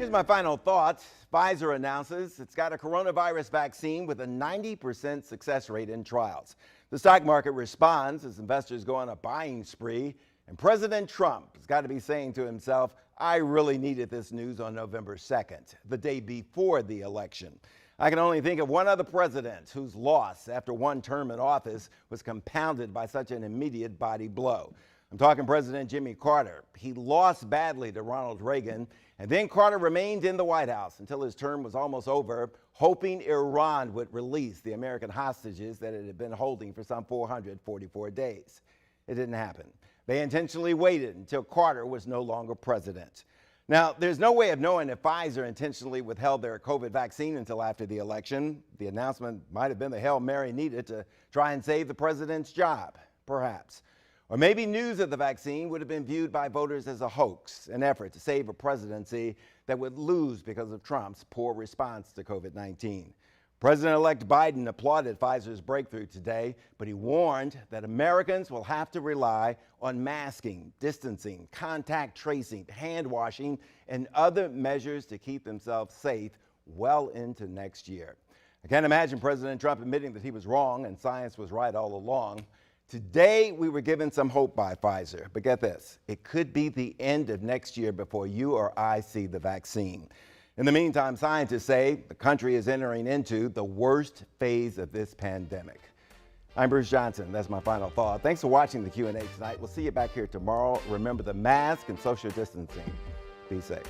Here's my final thought. Pfizer announces it's got a coronavirus vaccine with a 90% success rate in trials. The stock market responds as investors go on a buying spree, and President Trump has got to be saying to himself, I really needed this news on November 2nd, the day before the election. I can only think of one other president whose loss after one term in office was compounded by such an immediate body blow. I'm talking President Jimmy Carter. He lost badly to Ronald Reagan, and then Carter remained in the White House until his term was almost over, hoping Iran would release the American hostages that it had been holding for some 444 days. It didn't happen. They intentionally waited until Carter was no longer president. Now, there's no way of knowing if Pfizer intentionally withheld their COVID vaccine until after the election. The announcement might have been the Hail Mary needed to try and save the president's job, perhaps. Or maybe news of the vaccine would have been viewed by voters as a hoax, an effort to save a presidency that would lose because of Trump's poor response to COVID-19. President-elect Biden applauded Pfizer's breakthrough today, but he warned that Americans will have to rely on masking, distancing, contact tracing, hand washing, and other measures to keep themselves safe well into next year. I can't imagine President Trump admitting that he was wrong and science was right all along. Today, we were given some hope by Pfizer, but get this, it could be the end of next year before you or I see the vaccine. In the meantime, scientists say the country is entering into the worst phase of this pandemic. I'm Bruce Johnson. That's my final thought. Thanks for watching the Q&A tonight. We'll see you back here tomorrow. Remember the mask and social distancing. Be safe.